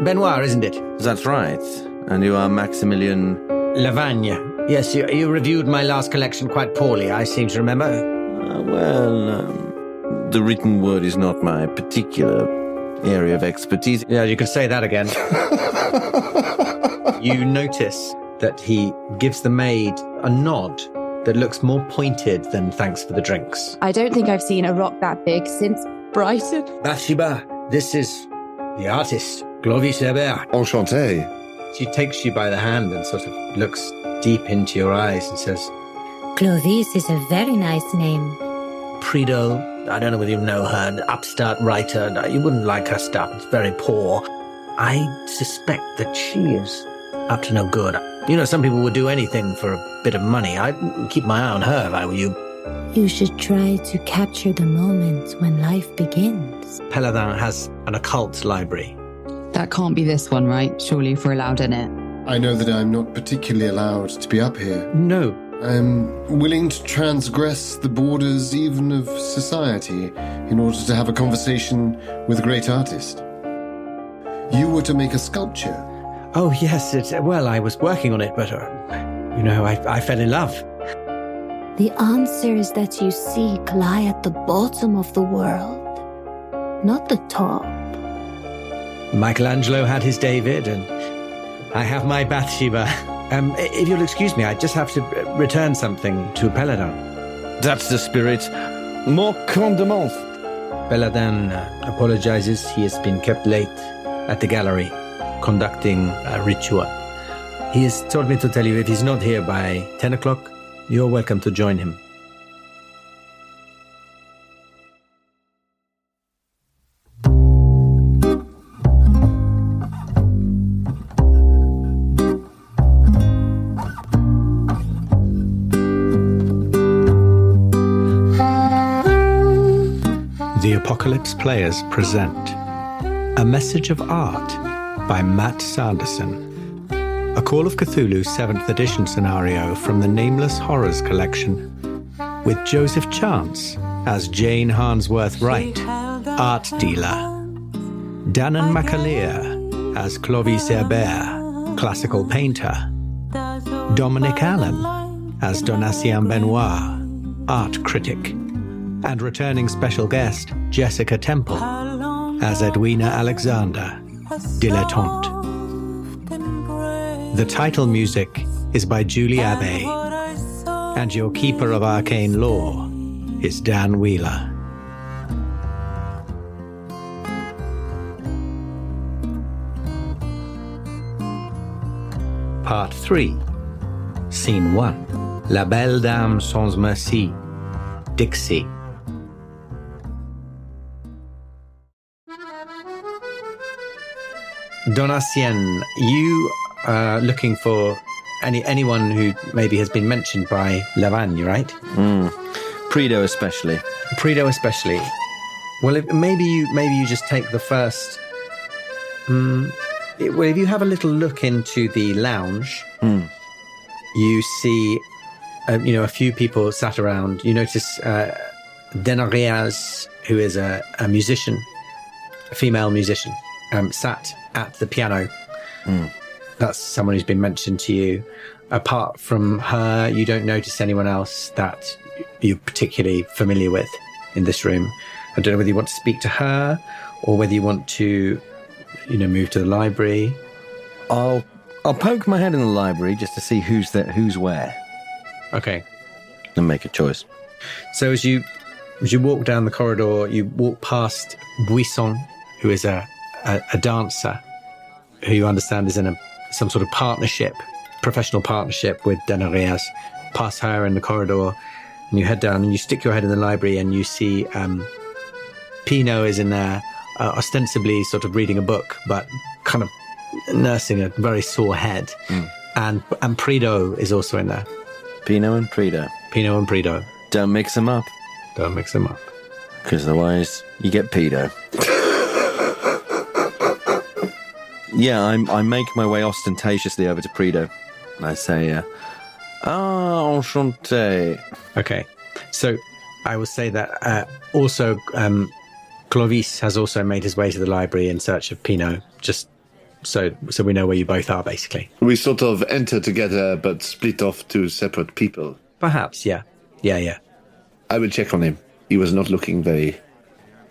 Benoit, isn't it? That's right. And you are Maximilian... Lavagne. Yes, you reviewed my last collection quite poorly, I seem to remember. The written word is not my particular area of expertise. Yeah, you could say that again. You notice that he gives the maid a nod that looks more pointed than thanks for the drinks. I don't think I've seen a rock that big since Brighton. Bathsheba, this is the artist, Clovis Hérbert. Enchanté. She takes you by the hand and sort of looks deep into your eyes and says, Clovis is a very nice name. Prideaux, I don't know whether you know her, an upstart writer. No, you wouldn't like her stuff. It's very poor. I suspect that she is up to no good. You know, some people would do anything for a bit of money. I'd keep my eye on her if I were you. You should try to capture the moment when life begins. Paladin has an occult library. That can't be this one, right? Surely if we're allowed in it. I know that I'm not particularly allowed to be up here. No. I'm willing to transgress the borders even of society in order to have a conversation with a great artist. You were to make a sculpture. Oh, yes. Well, I was working on it, but, I fell in love. The answers that you seek lie at the bottom of the world, not the top. Michelangelo had his David, and I have my Bathsheba. If you'll excuse me, I just have to return something to Paladin. That's the spirit. More condiments. Paladin apologizes. He has been kept late at the gallery, conducting a ritual. He has told me to tell you if he's not here by 10 o'clock, you're welcome to join him. The Apocalypse Players present A Message of Art by Matt Sanderson, a Call of Cthulhu 7th edition scenario from the Nameless Horrors collection, with Joseph Chance as Jane Harnsworth-Wright, art dealer, Danann McAleer as Clovis Hérbert, classical painter, Dominic Allen as Donatien Benoit, art critic, and returning special guest Jessica Temple as Edwina Alexander, dilettante. The title music is by Julie Abbey, and your keeper of arcane lore is Dan Wheeler. Part 3, Scene 1, La Belle Dame sans Merci, Dicksee. Donatien, you are looking for anyone who maybe has been mentioned by Lavagne, right? Prideaux especially. Prideaux especially. Well, maybe you just take the first. If you have a little look into the lounge, you see, a few people sat around. You notice Denarias, who is a musician, a female musician, sat at the piano. That's someone who's been mentioned to you. Apart from her, you don't notice anyone else that you're particularly familiar with in this room. I don't know whether you want to speak to her or whether you want to, move to the library. I'll poke my head in the library just to see who's there, who's where. Okay. And make a choice. So as you walk down the corridor, you walk past Buisson, who is a dancer, who you understand is in some sort of partnership, professional partnership with Denarias. Pass her in the corridor, and you head down and you stick your head in the library, and you see Pinot is in there, ostensibly sort of reading a book, but kind of nursing a very sore head. And Prideaux is also in there. Pinot and Prideaux. Don't mix them up. Because otherwise you get pedo. Yeah, I make my way ostentatiously over to Prideaux. I say, enchanté. Okay, so I will say that also Clovis has also made his way to the library in search of Pinot, just So we know where you both are, basically. We sort of enter together, but split off to separate people. Perhaps, yeah. Yeah. I will check on him. He was not looking very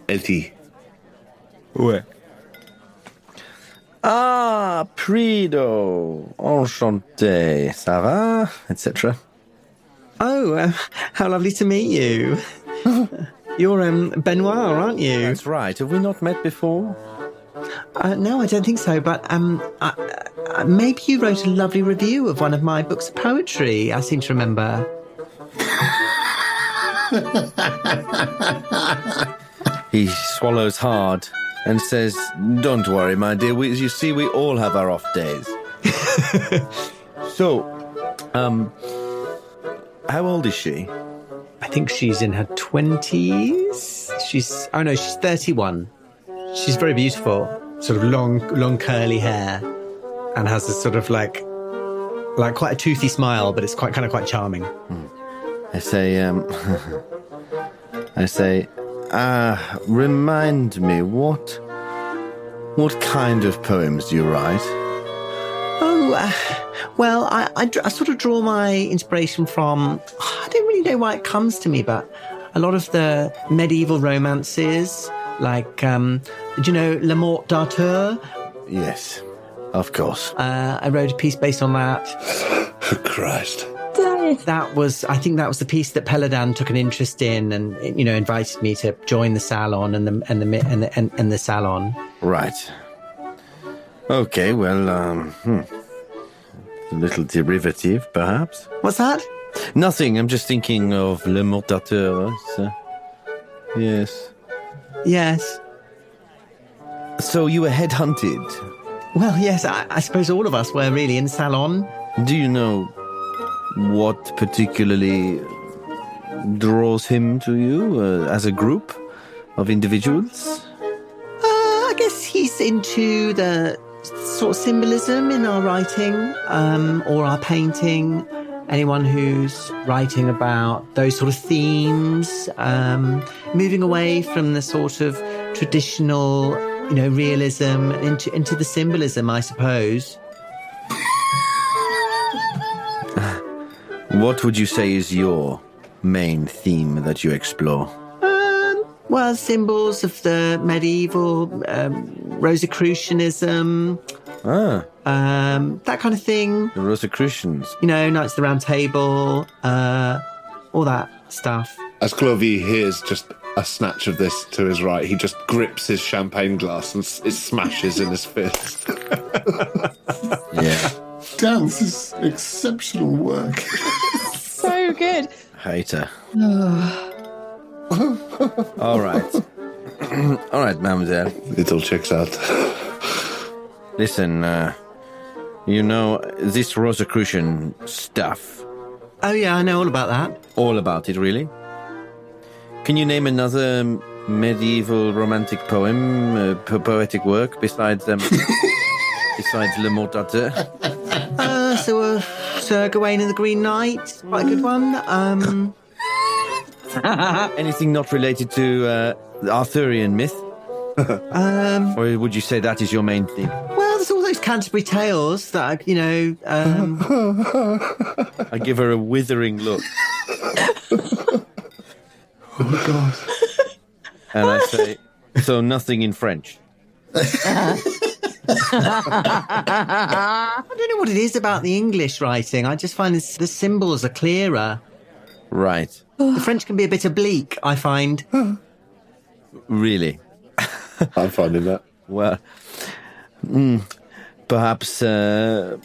healthy. Ouais. Ah, Prido. Enchanté. Ça va? Etc. Oh, how lovely to meet you. You're Benoit, aren't you? That's right. Have we not met before? No, I don't think so, but maybe you wrote a lovely review of one of my books of poetry, I seem to remember. He swallows hard and says, "Don't worry, my dear. You see, we all have our off days." So, how old is she? I think she's in her 20s. She's 31. She's very beautiful, sort of long curly hair, and has a sort of like quite a toothy smile, but it's quite charming. I say, remind me, what kind of poems do you write? Well, I sort of draw my inspiration from, I don't really know why it comes to me, but a lot of the medieval romances, like, do you know Le Mort d'Arthur? Yes, of course. I wrote a piece based on that. Christ. I think that was the piece that Paladin took an interest in, and invited me to join the salon and the salon. Right. Okay. Well, a little derivative, perhaps. What's that? Nothing. I'm just thinking of Le Mort d'Arthur. Yes. Yes. So you were headhunted? Well, yes. I suppose all of us were really in the salon. Do you know what particularly draws him to you as a group of individuals? I guess he's into the sort of symbolism in our writing, or our painting. Anyone who's writing about those sort of themes, moving away from the sort of traditional, realism into the symbolism, I suppose. What would you say is your main theme that you explore? Well, symbols of the medieval, Rosicrucianism, that kind of thing. The Rosicrucians. Knights of the Round Table, all that stuff. As Clovis hears just a snatch of this to his right, he just grips his champagne glass and it smashes in his fist. Yeah. Dan, this is exceptional work. So good. Hater. All right. All right, mademoiselle. It all checks out. Listen, this Rosicrucian stuff. Oh, yeah, I know all about that. All about it, really? Can you name another medieval romantic poem, poetic work besides Le Mort d'Arthur? Sir Gawain and the Green Knight, quite a good one. Anything not related to the Arthurian myth? Or would you say that is your main theme? Well, there's all those Canterbury Tales that, I give her a withering look. Oh, God. And I say, so nothing in French? I don't know what it is about the English writing. I just find the symbols are clearer. Right. The French can be a bit oblique, I find. Really? I'm finding that. Well, perhaps that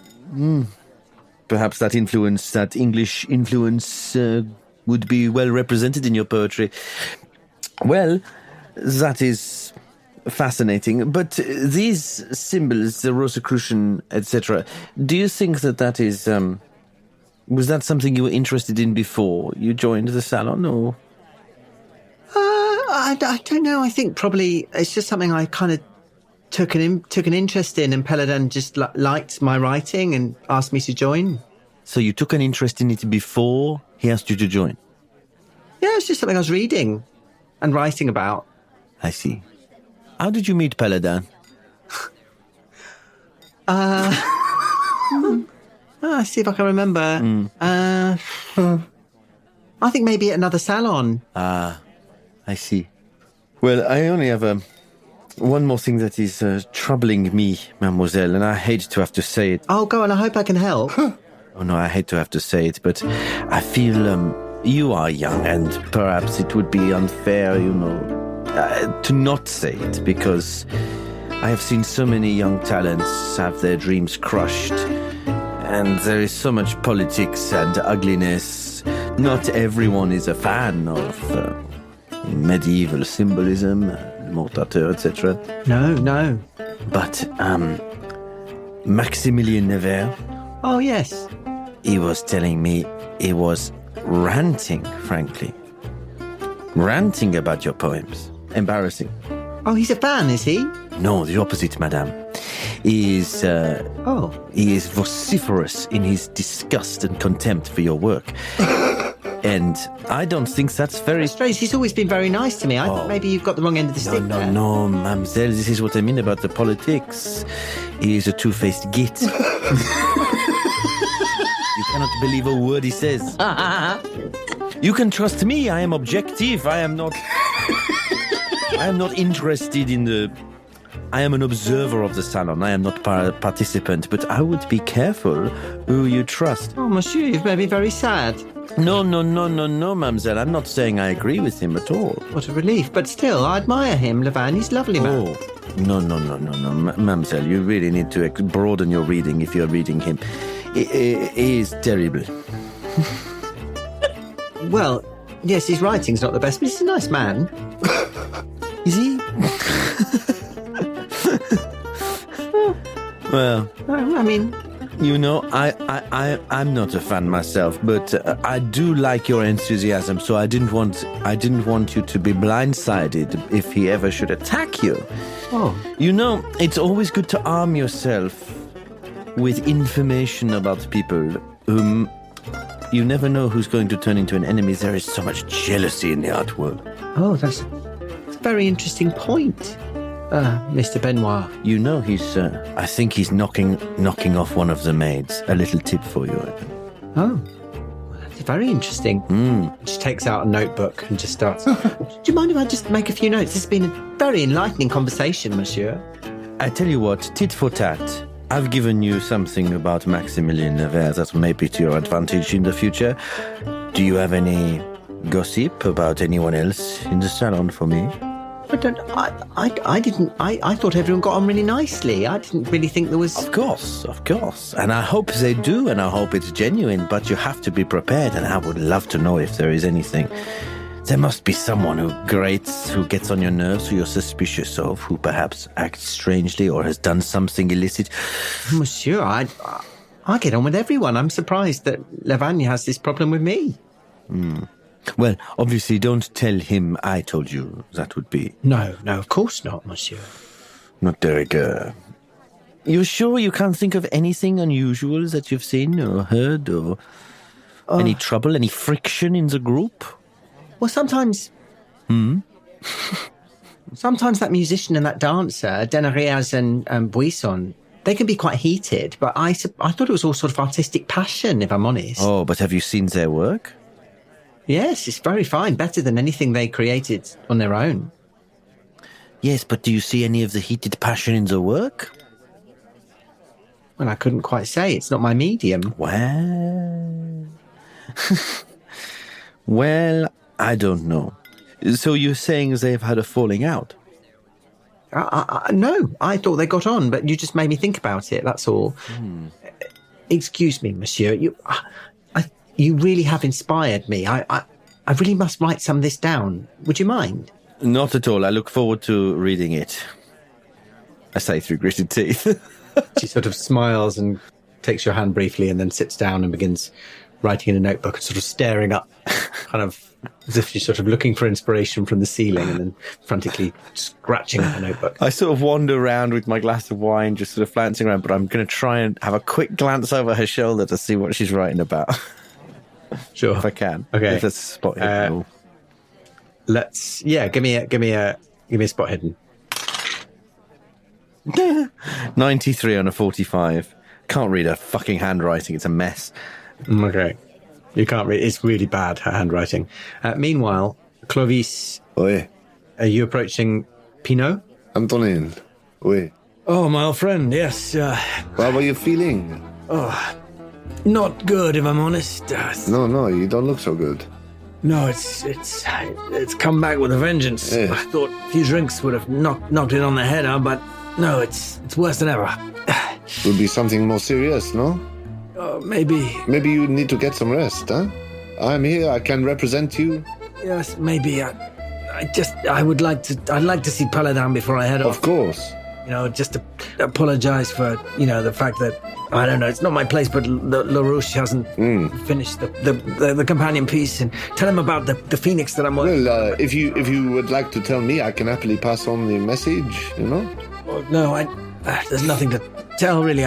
influence, that English influence, would be well represented in your poetry. Well, that is fascinating. But these symbols, the Rosicrucian, etc., do you think that is... was that something you were interested in before you joined the salon, or...? I don't know. I think probably it's just something I kind of took an interest in, and Paladin just liked my writing and asked me to join. So you took an interest in it before he asked you to join? Yeah, it's just something I was reading and writing about. I see. How did you meet Paladin? See if I can remember. I think maybe at another salon. I see. Well, I only have one more thing that is troubling me, mademoiselle, and I hate to have to say it. Oh, go on, I hope I can help. Oh, no, I hate to have to say it, but I feel you are young, and perhaps it would be unfair, to not say it, because I have seen so many young talents have their dreams crushed, and there is so much politics and ugliness. Not everyone is a fan of medieval symbolism, mortateur, etc. No. But Maximilien Nevers, Oh, yes. he was telling me he was ranting, frankly. Ranting about your poems. Embarrassing. Oh, he's a fan, is he? No, the opposite, madame. He is vociferous in his disgust and contempt for your work. And I don't think that's very... Strange, he's always been very nice to me. I think maybe you've got the wrong end of the stick there. No, mademoiselle, this is what I mean about the politics. He is a two-faced git. You cannot believe a word he says. You can trust me, I am objective. I am not interested in the... I am an observer of the salon. I am not participant, but I would be careful who you trust. Oh, monsieur, you've made me very sad. No, mademoiselle. I'm not saying I agree with him at all. What a relief. But still, I admire him, Levan. He's a lovely man. Oh, no, mademoiselle. You really need to broaden your reading if you're reading him. He is terrible. Well, yes, his writing's not the best, but he's a nice man. Is he? Well, I mean... I'm not a fan myself, but I do like your enthusiasm, so I didn't want you to be blindsided if he ever should attack you. Oh. It's always good to arm yourself with information about people whom you never know who's going to turn into an enemy. There is so much jealousy in the art world. Oh, that's a very interesting point. Mr. Benoit. I think he's knocking off one of the maids. A little tip for you. Oh, that's very interesting. She takes out a notebook and just starts. Do you mind if I just make a few notes? This has been a very enlightening conversation, monsieur. I tell you what, tit for tat. I've given you something about Maximilien Nevers that may be to your advantage in the future. Do you have any gossip about anyone else in the salon for me? I thought everyone got on really nicely. I didn't really think there was... Of course. And I hope they do, and I hope it's genuine, but you have to be prepared, and I would love to know if there is anything. There must be someone who gets on your nerves, who you're suspicious of, who perhaps acts strangely or has done something illicit. Monsieur, I get on with everyone. I'm surprised that Levagne has this problem with me. Well, obviously, don't tell him I told you. That would be... No, of course not, monsieur. Not very good. You sure you can't think of anything unusual that you've seen or heard, or any trouble, any friction in the group? Well, sometimes... Sometimes that musician and that dancer, Denarias and Buisson, they can be quite heated, but I thought it was all sort of artistic passion, if I'm honest. Oh, but have you seen their work? Yes, it's very fine. Better than anything they created on their own. Yes, but do you see any of the heated passion in the work? Well, I couldn't quite say. It's not my medium. Well, I don't know. So you're saying they've had a falling out? No, I thought they got on, but you just made me think about it, that's all. Excuse me, monsieur. You really have inspired me. I really must write some of this down. Would you mind? Not at all. I look forward to reading it. I say through gritted teeth. She sort of smiles and takes your hand briefly and then sits down and begins writing in a notebook and sort of staring up, kind of as if she's sort of looking for inspiration from the ceiling and then frantically scratching at the notebook. I sort of wander around with my glass of wine, just sort of flouncing around, but I'm going to try and have a quick glance over her shoulder to see what she's writing about. Sure, if I can. Okay, if that's spot hidden. Give me a spot hidden. 93 on a 45. Can't read her fucking handwriting. It's a mess. Okay. You can't read. It's really bad, her handwriting. Meanwhile, Clovis, Oui. are you approaching Pinot? Antonin. Oui. Oh, my old friend, yes. How are you feeling? Not good, if I'm honest. No, you don't look so good. No, it's come back with a vengeance. Yeah. I thought a few drinks would have knocked it on the head, but no, it's worse than ever. Would be something more serious, no? Maybe, Maybe you need to get some rest, huh? I'm here, I can represent you. yes, maybe. I'd like to see Paladin before I head off. Of course. You know, just to apologize for, the fact that, I don't know, it's not my place, but LaRouche hasn't finished the companion piece, and tell him about the phoenix that I'm working. Well, if you would like to tell me, I can happily pass on the message, Well, no, there's nothing to tell, really.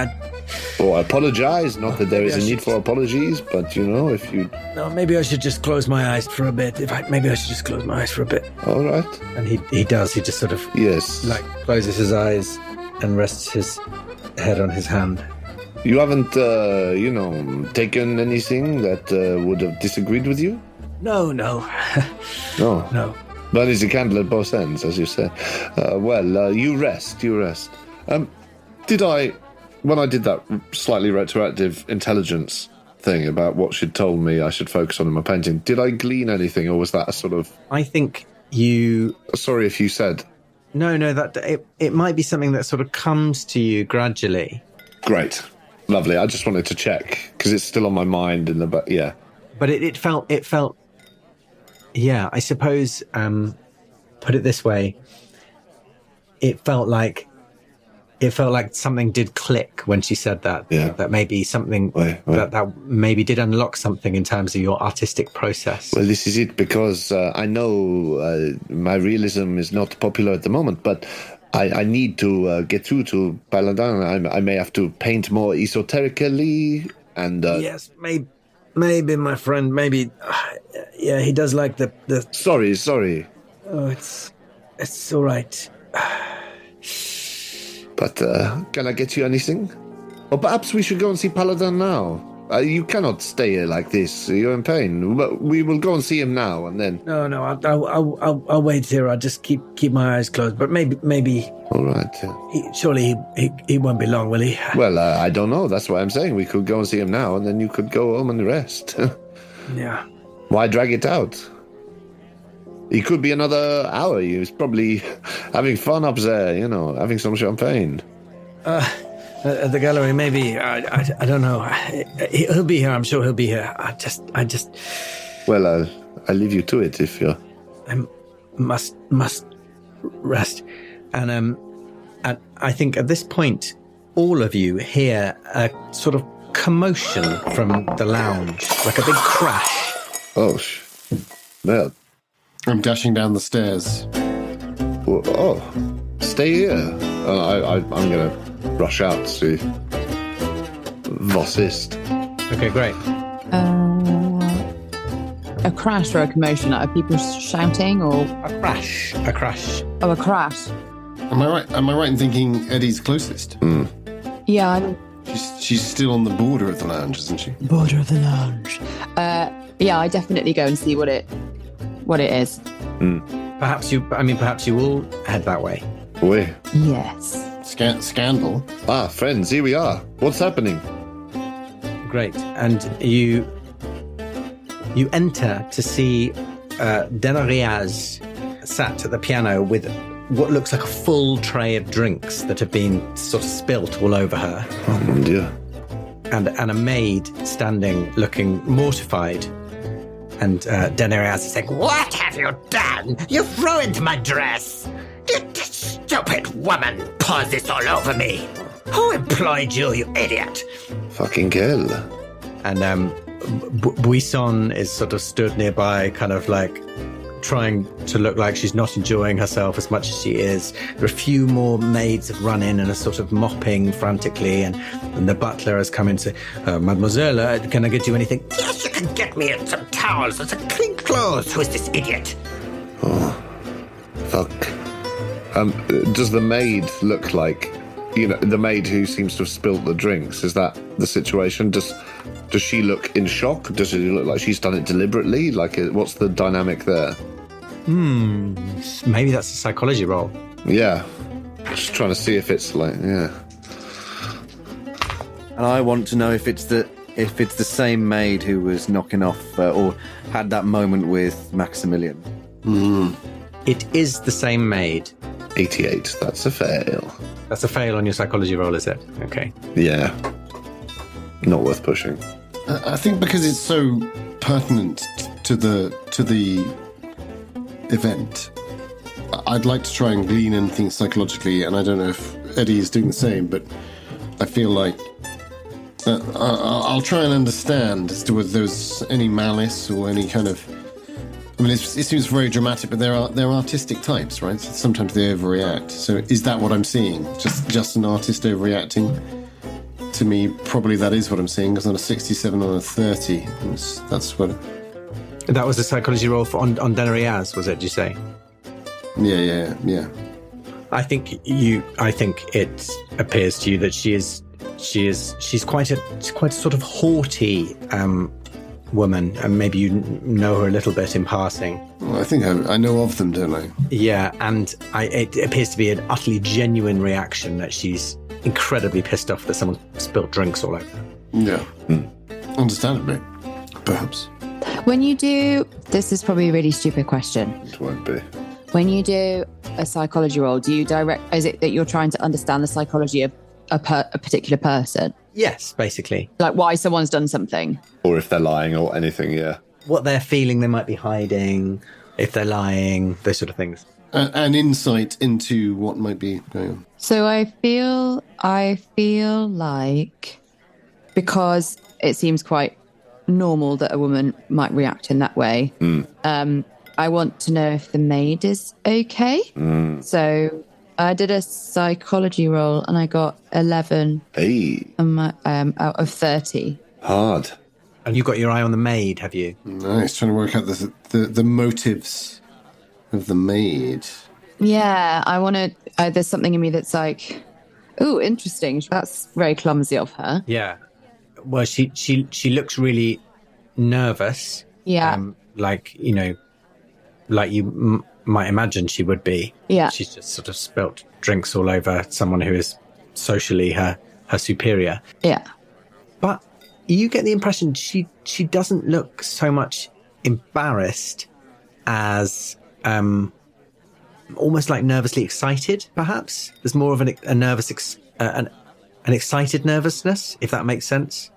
Or apologize, not that there is a need for apologies, but, if you... No, maybe I should just close my eyes for a bit. Maybe I should just close my eyes for a bit. All right. And he does. He just sort of, Yes. closes his eyes and rests his head on his hand. You haven't, taken anything that would have disagreed with you? No. No. No. Burns the candle at both ends, as you say. You rest. When I did that slightly retroactive intelligence thing about what she'd told me I should focus on in my painting, did I glean anything, or was that a sort of... I think you... Sorry if you said... No, that it might be something that sort of comes to you gradually. Great. Lovely. I just wanted to check, because it's still on my mind, yeah. But it felt... Yeah, I suppose, put it this way, it felt like something did click when she said that. Yeah. That maybe something Right. that maybe did unlock something in terms of your artistic process. Well, this is it, because I know my realism is not popular at the moment, but I need to get through to Paladin. I may have to paint more esoterically, and... Yes, maybe, my friend, maybe... yeah, he does like the... Sorry. Oh, it's all right. But can I get you anything? Or perhaps we should go and see Paladin now. You cannot stay here like this. You're in pain. We will go and see him now, and then... No, I'll wait here. I'll just keep my eyes closed. But maybe... All right. Surely he won't be long, will he? Well, I don't know. That's what I'm saying. We could go and see him now, and then you could go home and rest. Yeah. Why drag it out? He could be another hour. He's probably having fun up there, having some champagne. At the gallery, maybe. I don't know. He'll be here. I'm sure he'll be here. I just... Well, I'll leave you to it if you're... I must rest. And I think at this point, all of you hear a sort of commotion from the lounge, like a big crash. Oh, well... I'm dashing down the stairs. Stay here. I'm going to rush out to see was ist. Okay, great. A crash or a commotion? Are people shouting or A crash. Oh, a crash. Am I right in thinking Eddie's closest? Yeah, I'm She's still on the border of the lounge, isn't she? border of the lounge. Yeah, I definitely go and see what it is. Perhaps you will head that way. Oui. Yes. Scandal. Ah, friends, here we are. What's happening? Great. And you enter to see Denariaz sat at the piano with what looks like a full tray of drinks that have been sort of spilt all over her. Oh, mon Dieu. And a maid standing looking mortified. And Denariaz is saying, What have you done? You've ruined my dress. You stupid woman paused this all over me. Who employed you, you idiot? Fucking hell. And Buisson is sort of stood nearby, kind of like trying to look like she's not enjoying herself as much as she is. There are a few more maids have run in and are sort of mopping frantically, and the butler has come in to say, Mademoiselle, can I get you anything? Yes, you can get me some towels and some clean clothes. Who is this idiot? Oh, fuck. Does the maid look like the maid who seems to have spilt the drinks, is that the situation? Does she look in shock? Does it look like she's done it deliberately? Like, what's the dynamic there? Maybe that's a psychology roll. Yeah. Just trying to see if it's like, yeah. And I want to know if it's the same maid who was knocking off or had that moment with Maximilian. It is the same maid. 88, that's a fail. That's a fail on your psychology roll, is it? Okay. Yeah. Not worth pushing. I think because it's so pertinent to the event, I'd like to try and glean anything psychologically, and I don't know if Eddie is doing the same, but I feel like I'll try and understand as to whether there's any malice or any kind of... I mean, it seems very dramatic, but they're artistic types, right? So sometimes they overreact. So is that what I'm seeing? Just an artist overreacting? To me, probably that is what I'm seeing, because on a 67 on a 30, that's what... That was a psychology roll on Denariaz, was it, did you say? Yeah. I think it appears to you that she's quite a sort of haughty woman, and maybe you know her a little bit in passing. Well, I think I know of them, don't I? Yeah, and it appears to be an utterly genuine reaction that she's incredibly pissed off that someone spilled drinks all over. Yeah. Understandably, perhaps. When you do, this is probably a really stupid question. It won't be. When you do a psychology roll, is it that you're trying to understand the psychology of a particular person? Yes, basically. Like why someone's done something. Or if they're lying or anything, yeah. What they're feeling they might be hiding, if they're lying, those sort of things. An insight into what might be going on. So I feel like, because it seems quite normal that a woman might react in that way, I want to know if the maid is okay. So I did a psychology roll and I got 11 out of 30. Hard. And you got your eye on the maid, have you? Nice, trying to work out the motives of the maid. Yeah, I want to... there's something in me that's like, ooh, interesting. That's very clumsy of her. Yeah. Well, she looks really nervous. Yeah. Like you might imagine she would be. Yeah. She's just sort of spilt drinks all over someone who is socially her superior. Yeah. But you get the impression she doesn't look so much embarrassed as almost like nervously excited, perhaps. There's more of a nervous, an excited nervousness, if that makes sense.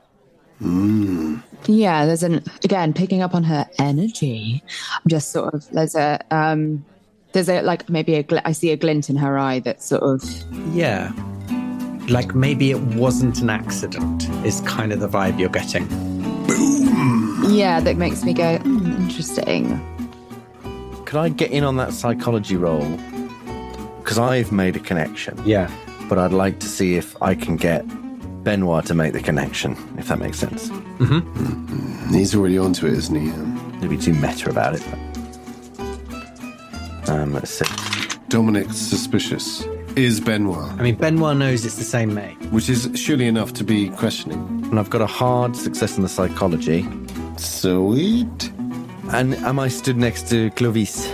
Yeah, again, picking up on her energy. I'm just sort of, there's a like maybe I see a glint in her eye that sort of... Yeah. Like maybe it wasn't an accident is kind of the vibe you're getting. Boom! Yeah, that makes me go, interesting. Could I get in on that psychology roll? Because I've made a connection. Yeah. But I'd like to see if I can get Benoit to make the connection, if that makes sense. He's already onto it, isn't he? He'll be too meta about it. Let's see. Dominic's suspicious. Is Benoit. I mean, Benoit knows it's the same maid. Which is surely enough to be questioning. And I've got a hard success in the psychology. Sweet. And am I stood next to Clovis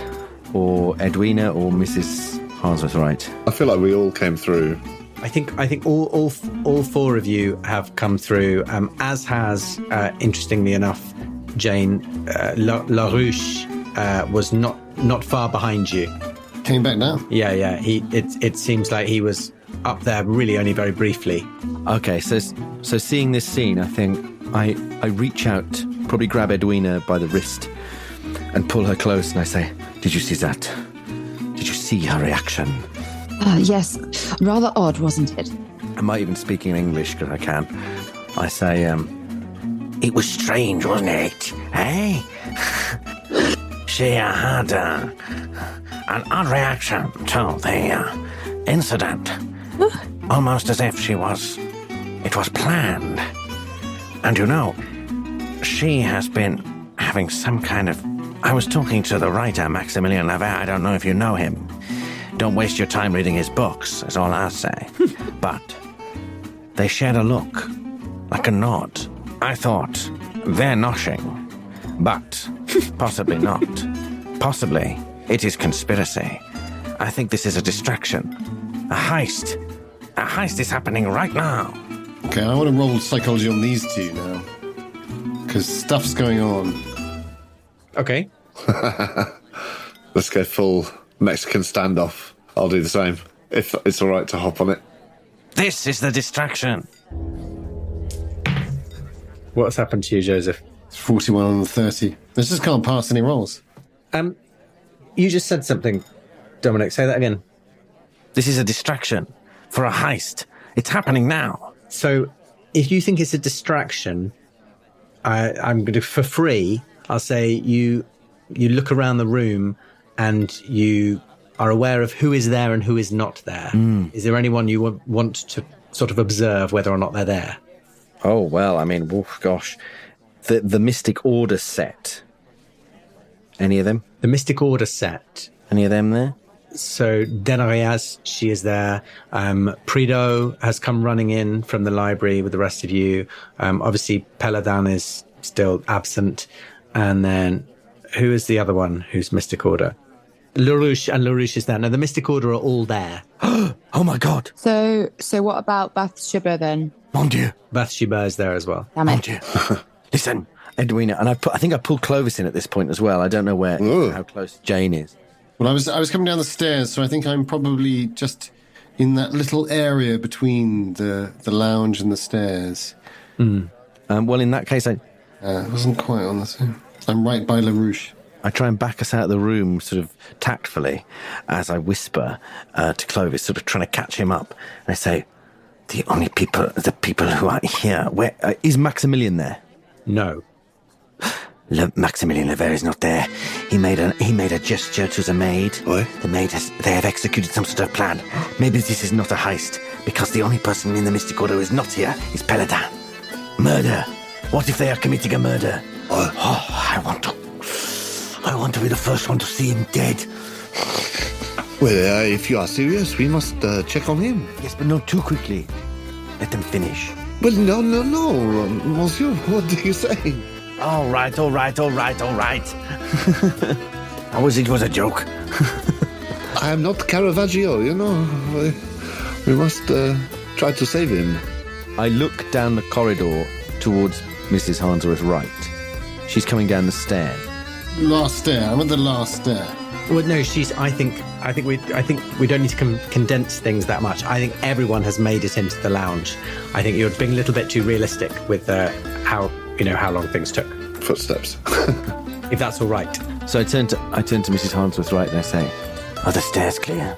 or Edwina or Mrs. Harnsworth-Wright? I feel like we all came through. I think all four of you have come through, as has, interestingly enough, Jane. LaRouche was not far behind you. Came back now? Yeah. It seems like he was up there really only very briefly. Okay, so seeing this scene, I think I reach out, probably grab Edwina by the wrist and pull her close, and I say, "Did you see that? Did you see her reaction?" Yes, rather odd, wasn't it? I might even speak in English because I can. I say, It was strange, wasn't it? Eh? She had an odd reaction to the incident. Almost as if it was planned. And you know, she has been having some kind of... I was talking to the writer, Maximilian Lavert, I don't know if you know him. Don't waste your time reading his books, is all I'll say. But they shared a look, like a nod. I thought, they're noshing. But possibly not. Possibly it is conspiracy. I think this is a distraction. A heist. A heist is happening right now. Okay, I want to roll psychology on these two now. Because stuff's going on. Okay. Let's go full Mexican standoff. I'll do the same, if it's all right to hop on it. This is the distraction. What's happened to you, Joseph? It's 41 on the 30. This just can't pass any rolls. You just said something, Dominic. Say that again. This is a distraction for a heist. It's happening now. So, if you think it's a distraction, I'm going to, for free, I'll say you look around the room and you are aware of who is there and who is not there. Is there anyone you want to sort of observe whether or not they're there? Oh, well, I mean, gosh. The Mystic Order set. Any of them? The Mystic Order set. Any of them there? So Denarias, she is there. Prido has come running in from the library with the rest of you. Obviously, Peladan is still absent. And then, who is the other one who's Mystic Order? LaRouche is there. Now, the Mystic Order are all there. Oh, my God. So what about Bathsheba then? Mon Dieu. Bathsheba is there as well. Damn Mon it. Dieu. Listen, Edwina, and I think I pulled Clovis in at this point as well. I don't know how close Jane is. Well, I was coming down the stairs, so I think I'm probably just in that little area between the lounge and the stairs. Well, in that case, It wasn't quite on the same. I'm right by LaRouche. I try and back us out of the room sort of tactfully as I whisper to Clovis, sort of trying to catch him up. And I say, the people who are here, where is Maximilian there? No. Maximilian Levert is not there. He made a gesture to the maid. What? The maid they have executed some sort of plan. Maybe this is not a heist, because the only person in the Mystic Order who is not here is Peladan. Murder. What if they are committing a murder? I want to be the first one to see him dead. Well, if you are serious, we must check on him. Yes, but not too quickly. Let them finish. Well, no, monsieur, what are you saying? All right. It was a joke. I am not Caravaggio, you know. We must try to save him. I look down the corridor towards Mrs. Harnsworth-Wright. She's coming down the stairs. Last stair. I'm at the last stair. Well, no, I think we don't need to condense things that much. I think everyone has made it into the lounge. I think you're being a little bit too realistic with how long things took. Footsteps. If that's all right. So I turn to Mrs. Harnsworth-Wright and I say, are the stairs clear?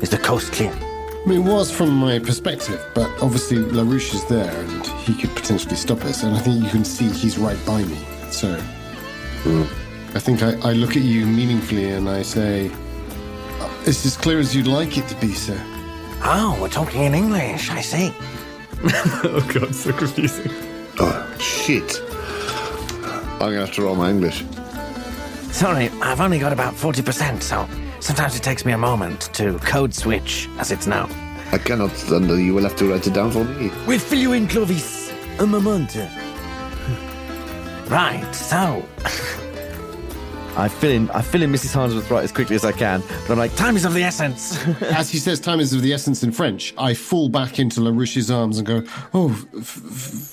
Is the coast clear? I mean, it was from my perspective, but obviously LaRouche is there and he could potentially stop us. And I think you can see he's right by me. So I think I look at you meaningfully and I say, it's as clear as you'd like it to be, sir. Oh, we're talking in English, I see. Oh, God, so confusing. Oh, shit. I'm going to have to roll my English. Sorry, I've only got about 40%, so sometimes it takes me a moment to code switch, as it's now. I cannot, and you will have to write it down for me. We'll fill you in, Clovis. Un moment. Right, so... I fill in Mrs. Harnsworth-Wright as quickly as I can, but I'm like, time is of the essence. As he says time is of the essence in French, I fall back into LaRouche's arms and go, oh...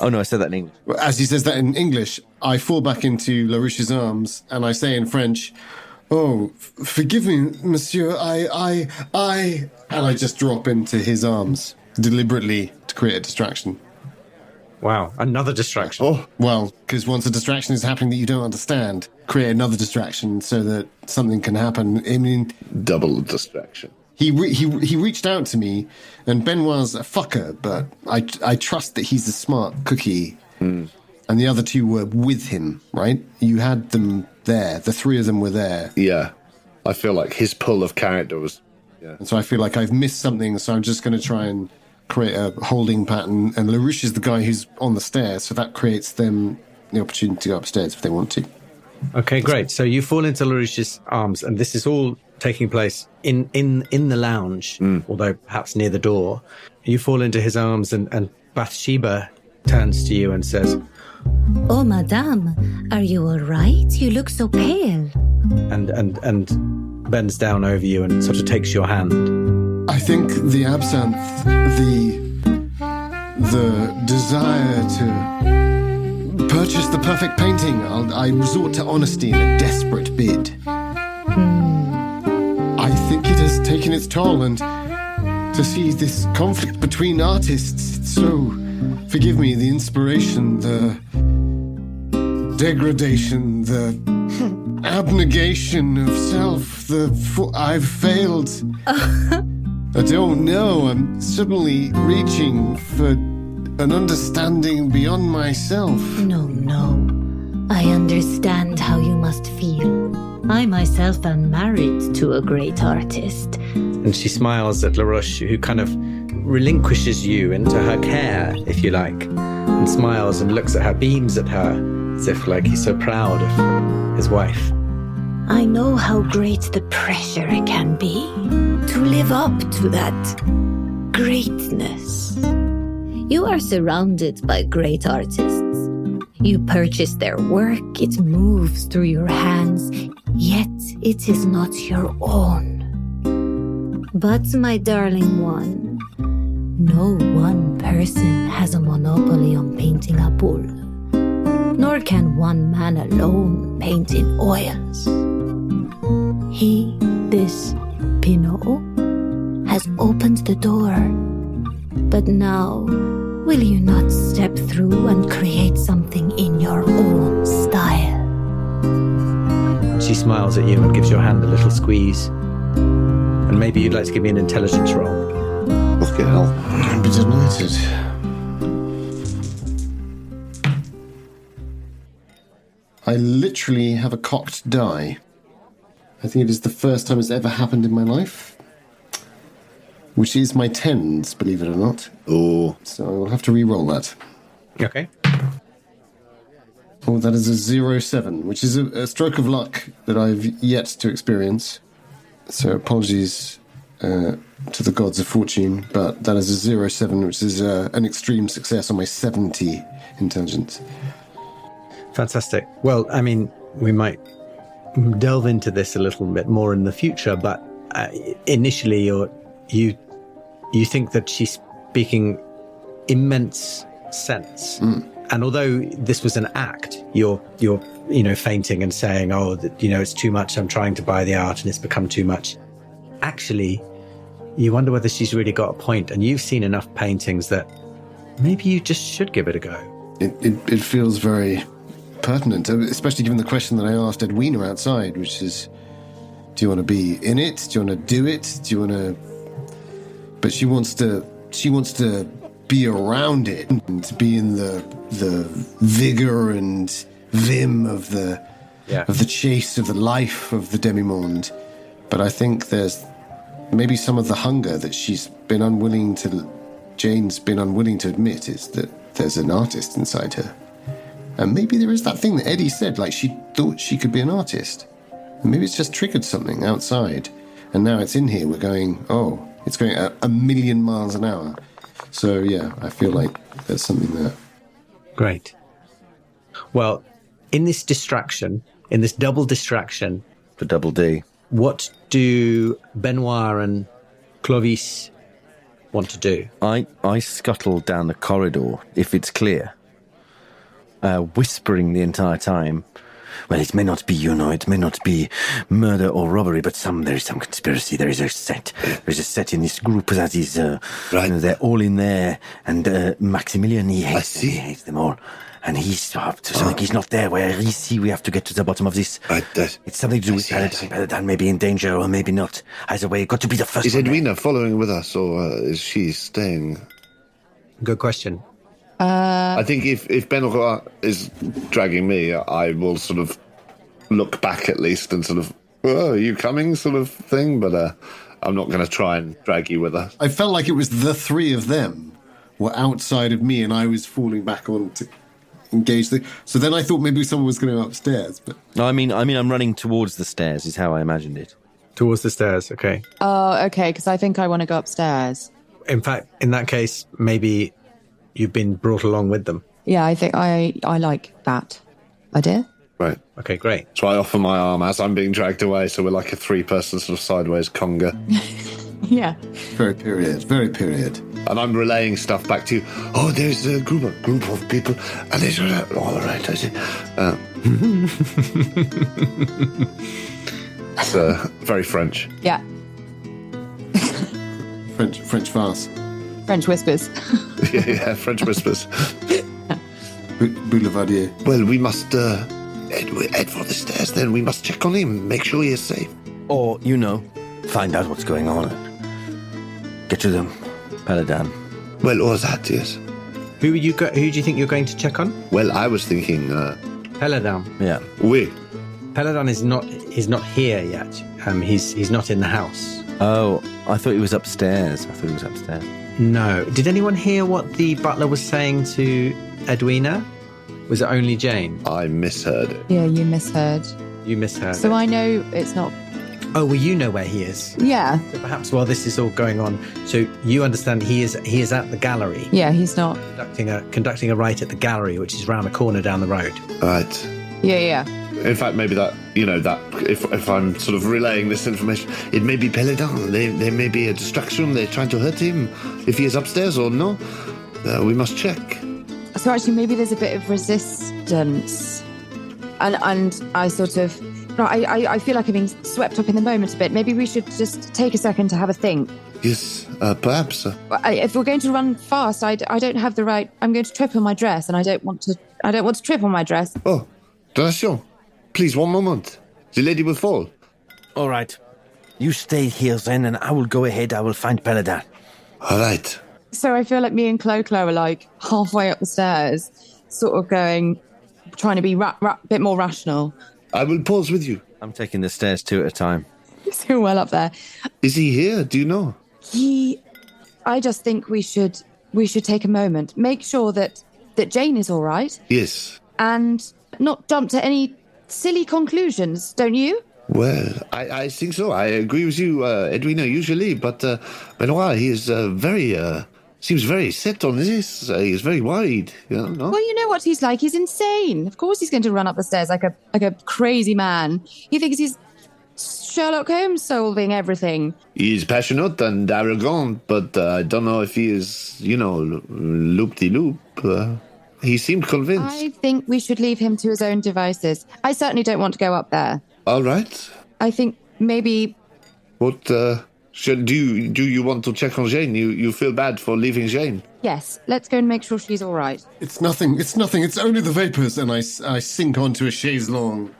Oh, no, I said that in English. As he says that in English, I fall back into LaRouche's arms and I say in French, oh, forgive me, monsieur, I... And I just drop into his arms, deliberately to create a distraction. Wow, another distraction. Oh, Well, because once a distraction is happening that you don't understand, create another distraction so that something can happen. I mean, double distraction. he reached out to me, and Benoit's a fucker, but I trust that he's a smart cookie. And the other two were with him, right? You had them there. The three of them were there. Yeah. I feel like his pull of character was... Yeah. And so I feel like I've missed something, so I'm just going to try and create a holding pattern. And LaRouche is the guy who's on the stairs, so that creates them the opportunity to go upstairs if they want to. Okay, great. So you fall into LaRouche's arms, and this is all taking place in the lounge, although perhaps near the door. You fall into his arms, and Bathsheba turns to you and says, "Oh, madame, are you all right? You look so pale." and bends down over you and sort of takes your hand. I think the absinthe, the desire to purchase the perfect painting, I resort to honesty in a desperate bid. I think it has taken its toll, and to see this conflict between artists, it's so, forgive me, the inspiration, the degradation, the abnegation of self, I've failed. I don't know, I'm suddenly reaching for an understanding beyond myself. No. I understand how you must feel. I myself am married to a great artist. And she smiles at LaRoche, who kind of relinquishes you into her care, if you like, and smiles and looks at her, beams at her, as if like he's so proud of his wife. I know how great the pressure can be to live up to that greatness. You are surrounded by great artists. You purchase their work, it moves through your hands, yet it is not your own. But, my darling one, no one person has a monopoly on painting a bull, nor can one man alone paint in oils. This Benoit, has opened the door. But now, will you not step through and create something in your own style? She smiles at you and gives your hand a little squeeze. And maybe you'd like to give me an intelligence roll. Fucking hell. I'd be delighted. I literally have a cocked die. I think it is the first time it's ever happened in my life. Which is my tens, believe it or not. Oh. So I will have to re-roll that. Okay. Oh, that is a 0-7, which is a stroke of luck that I've yet to experience. So apologies to the gods of fortune, but that is a 0-7, which is an extreme success on my 70 intelligence. Fantastic. Well, I mean, we might delve into this a little bit more in the future, but initially you think that she's speaking immense sense. And although this was an act, you're fainting and saying, it's too much, I'm trying to buy the art and it's become too much. Actually, you wonder whether she's really got a point, and you've seen enough paintings that maybe you just should give it a go. It feels very pertinent, especially given the question that I asked Edwina outside, which is, do you want to be in it? Do you want to do it? Do you want to... But she wants to be around it and to be in the vigor and vim of the chase of the life of the demi-monde. But I think there's maybe some of the hunger that Jane's been unwilling to admit, is that there's an artist inside her. And maybe there is that thing that Eddie said, like she thought she could be an artist. And maybe it's just triggered something outside. And now it's in here, we're going, it's going at 1,000,000 miles an hour. So, yeah, I feel like there's something there. Great. Well, in this double distraction... For double D. What do Benoit and Clovis want to do? I scuttle down the corridor, if it's clear, whispering the entire time, well, it may not be, it may not be murder or robbery, but there is some conspiracy. There is a set. There's a set in this group that is, right. They're all in there, and Maximilian, he hates them all. And he's something he's not there. Where is he? We have to get to the bottom of this. It's something to do with Paladin maybe in danger or maybe not. Either way, got to be the first. Is Edwina following with us, or is she staying? Good question. I think if Benoit is dragging me, I will sort of look back at least and sort of, are you coming sort of thing? But I'm not going to try and drag you with us. I felt like it was the three of them were outside of me and I was falling back on to engage so then I thought maybe someone was going to go upstairs, but no, I mean I'm running towards the stairs is how I imagined it. Towards the stairs, okay. Oh, okay, because I think I want to go upstairs. In fact, in that case, maybe you've been brought along with them. Yeah, I think I like that idea. Right. Okay, great. So I offer my arm as I'm being dragged away, so we're like a 3-person sort of sideways conga. Yeah. Very period, very period. And I'm relaying stuff back to you. Oh, there's a group of people, and there's all right. I see. It's very French. Yeah. French farce. French whispers. yeah, French whispers. Boulevardier. Well, we must head for the stairs. Then we must check on him, make sure he is safe. Or, find out what's going on. Get to them, Paladin. Well, or that, yes. Who do you think you're going to check on? Well, I was thinking. Paladin. Yeah. Oui. Paladin is not here yet. He's not in the house. Oh, I thought he was upstairs. No. Did anyone hear what the butler was saying to Edwina? Was it only Jane? I misheard it. Yeah, you misheard. You misheard. So I know it's not. Oh, well, you know where he is. Yeah. So perhaps while this is all going on, so you understand he is at the gallery. Yeah, he's not. Conducting a rite at the gallery, which is round the corner down the road. Right. Yeah. In fact, maybe that if I'm sort of relaying this information, it may be Paladin. There may be a distraction. They're trying to hurt him. If he is upstairs or no, we must check. So actually, maybe there's a bit of resistance, and I sort of. I feel like I'm being swept up in the moment a bit. Maybe we should just take a second to have a think. Yes, perhaps. If we're going to run fast, I don't have the right. I'm going to trip on my dress, and I don't want to trip on my dress. Oh, attention. Please, one moment. The lady will fall. All right. You stay here then, and I will go ahead. I will find Paladin. All right. So I feel like me and Clo are like halfway up the stairs, sort of trying to be a bit more rational. I will pause with you. I'm taking the stairs 2 at a time. So well up there. Is he here? Do you know? I just think we should take a moment, make sure that Jane is all right. Yes. And not jump to any silly conclusions, don't you? Well, I think so. I agree with you, Edwina, usually, but Benoit, he is seems very set on this. He is very worried, no? Well, you know what he's like. He's insane. Of course he's going to run up the stairs like a crazy man. He thinks he's Sherlock Holmes solving everything. He is passionate and arrogant, but I don't know if he is, loop-de-loop. He seemed convinced. I think we should leave him to his own devices. I certainly don't want to go up there. All right. I think maybe... What, do you want to check on Jane? You feel bad for leaving Jane? Yes, let's go and make sure she's all right. It's nothing. It's only the vapors, and I sink onto a chaise longue.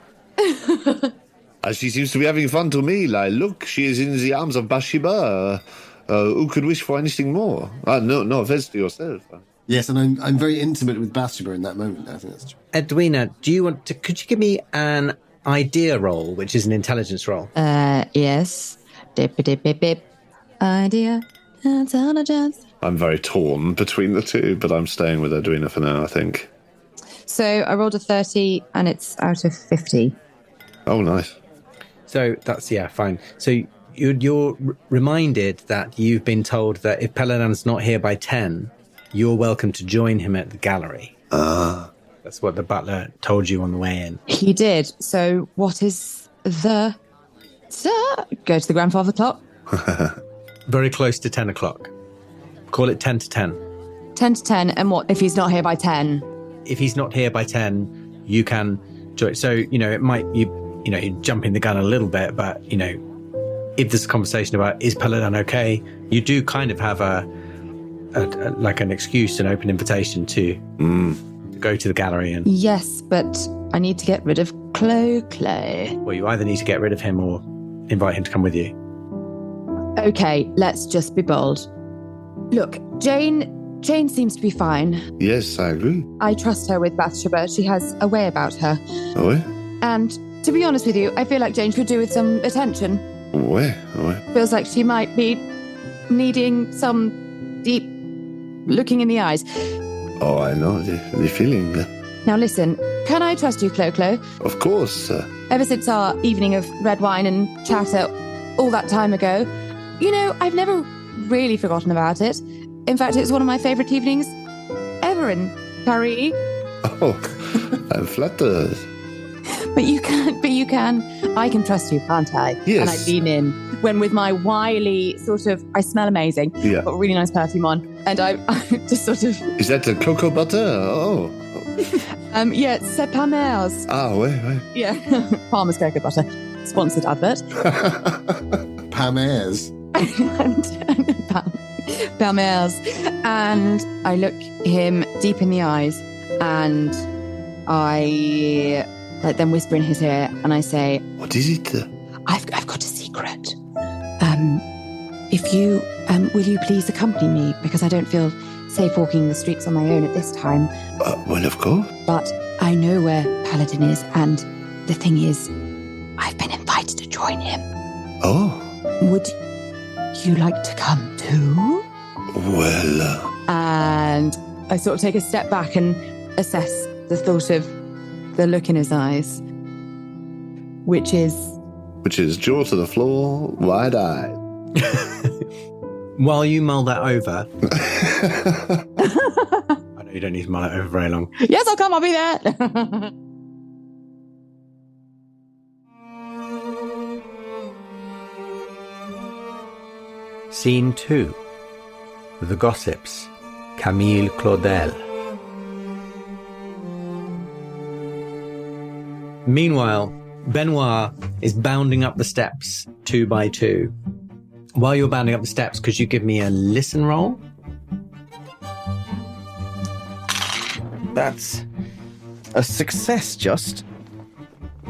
She seems to be having fun to me. Like, look, she is in the arms of Bathsheba. Who could wish for anything more? No offense to yourself. Yes, and I'm very intimate with Bathsheba in that moment. I think that's true. Edwina, could you give me an idea roll, which is an intelligence roll? Yes. Dip. Idea. Intelligence. I'm very torn between the two, but I'm staying with Edwina for now, I think. So I rolled a 30, and it's out of 50. Oh, nice. So that's, fine. So you're reminded that you've been told that if Paladin's not here by 10, you're welcome to join him at the gallery. That's what the butler told you on the way in. He did. So what is the... Go to the grandfather clock. Very close to 10 o'clock. Call it 10 to 10. 10 to 10, and what if he's not here by 10? If he's not here by 10, you can join. So, it might... you're jumping the gun a little bit, but, if there's a conversation about is Paladin okay, you do kind of have like an excuse, an open invitation to go to the gallery. And yes, but I need to get rid of Clo. Well, you either need to get rid of him or invite him to come with you. Okay, let's just be bold. Look, Jane seems to be fine. Yes, I agree. I trust her with Bathsheba. She has a way about her. Oh, yeah? And to be honest with you, I feel like Jane could do with some attention. Oh, yeah? Feels like she might be needing some deep looking in the eyes. Oh, I know the feeling. Now listen, can I trust you, Clo? Of course. Ever since our evening of red wine and chatter, all that time ago. You know, I've never really forgotten about it. In fact, it's one of my favourite evenings ever in Paris. Oh, I'm flattered. But you can. I can trust you, can't I? Yes. And I lean in when with my wily sort of, I smell amazing. Yeah. Got really nice perfume on. And I just sort of... Is that the cocoa butter? Oh. Yeah, c'est Palmer's. Ah, ouais. Yeah, Palmer's cocoa butter. Sponsored advert. Palmer's. Palmer's. And I look him deep in the eyes and I then whisper in his ear and I say, What is it? I've got a secret. If you will you please accompany me, because I don't feel safe walking the streets on my own at this time. Well, of course. But I know where Paladin is, and the thing is, I've been invited to join him. Oh. Would you like to come too? Well. And I sort of take a step back and assess the thought of the look in his eyes, which is jaw to the floor, wide-eyed. While you mull that over... I know you don't need to mull it over very long. Yes, I'll come, I'll be there. Scene 2. The Gossips. Camille Claudel. Meanwhile, Benoit is bounding up the steps 2 by 2. While you're bounding up the steps, could you give me a listen roll? That's a success, just.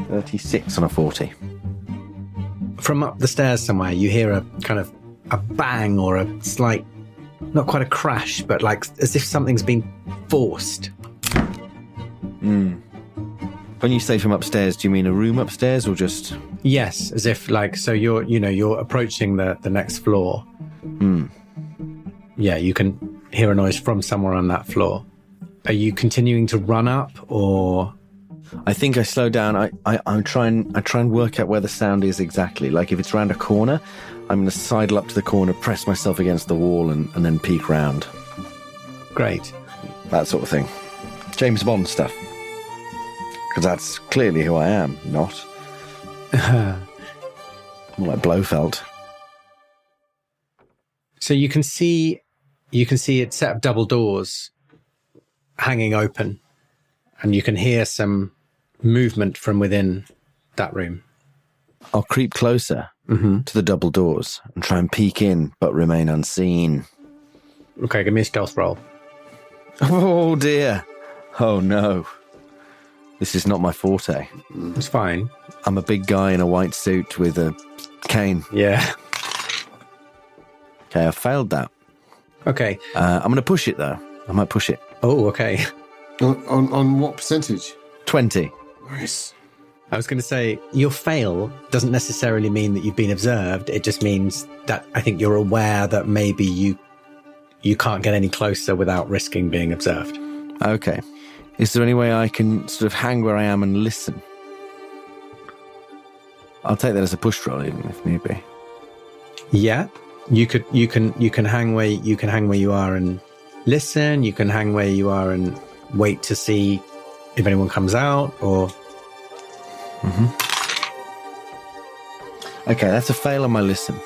36 on a 40. From up the stairs somewhere, you hear a kind of a bang or a slight, not quite a crash, but like as if something's been forced. When you say from upstairs, do you mean a room upstairs or just... Yes, as if like, so you're approaching the next floor. Yeah, you can hear a noise from somewhere on that floor. Are you continuing to run up, or? I think I slow down. I try and work out where the sound is exactly. Like if it's round a corner, I'm going to sidle up to the corner, press myself against the wall and then peek round. Great. That sort of thing. James Bond stuff. Because that's clearly who I am, not. More like Blofeld. So you can see it's set of double doors hanging open, and you can hear some movement from within that room. I'll creep closer to the double doors and try and peek in, but remain unseen. Okay, give me a stealth roll. Oh dear. Oh no. This is not my forte. It's fine. I'm a big guy in a white suit with a cane. Yeah. Okay, I failed that. Okay. I'm going to push it, though. I might push it. Oh, okay. On what percentage? 20. Nice. I was going to say, your fail doesn't necessarily mean that you've been observed. It just means that I think you're aware that maybe you can't get any closer without risking being observed. Okay. Is there any way I can sort of hang where I am and listen? I'll take that as a push roll, even if need be. Yeah, you can hang where you are and listen. You can hang where you are and wait to see if anyone comes out, or. Okay, that's a fail on my listen.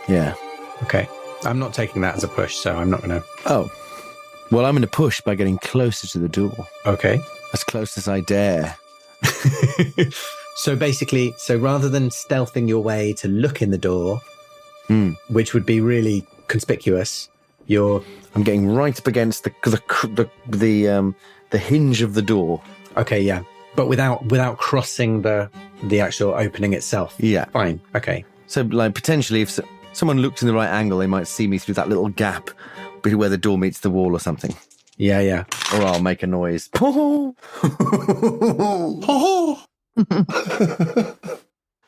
Yeah. Okay, I'm not taking that as a push, so I'm not going to. Oh. Well, I'm going to push by getting closer to the door. Okay. As close as I dare. So basically, rather than stealthing your way to look in the door, which would be really conspicuous, I'm getting right up against the hinge of the door. Okay, yeah, but without crossing the actual opening itself. Yeah, fine. Okay. So, like, potentially, if someone looks in the right angle, they might see me through that little gap where the door meets the wall or something. Yeah, yeah. Or I'll make a noise.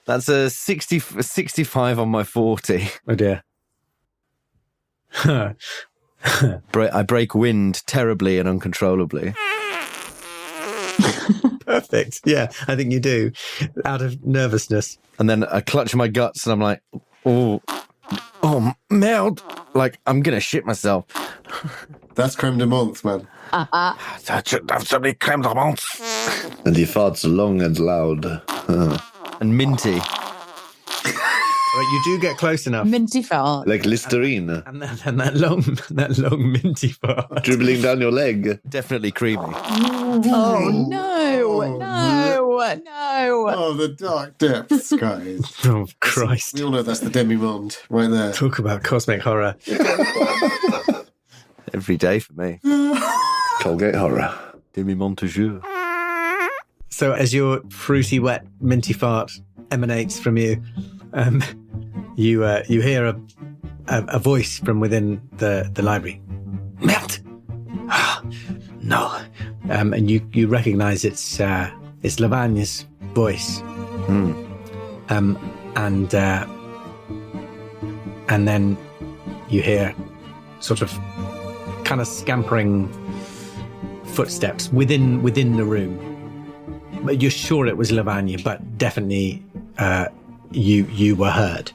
That's a 65 on my 40. Oh dear. I break wind terribly and uncontrollably. Perfect. Yeah, I think you do. Out of nervousness. And then I clutch my guts and I'm like, oh, merde. Like, I'm going to shit myself. That's creme de menthe, man. That should have somebody creme de menthe. And he farts long and loud. And minty. But you do get close enough. Minty fart. Like Listerine. And that long minty fart. Dribbling down your leg. Definitely creamy. Oh, no. Oh, the dark depths, guys. Oh, Christ. We all know that's the demi-monde right there. Talk about cosmic horror. Every day for me. Colgate horror. Demi-monde toujours. So as your fruity, wet, minty fart emanates from you, you hear a voice from within the library. Merde! No. And you recognise it's Lavagne's voice. And then you hear sort of kind of scampering footsteps within the room. But you're sure it was Lavagne, but definitely you were heard.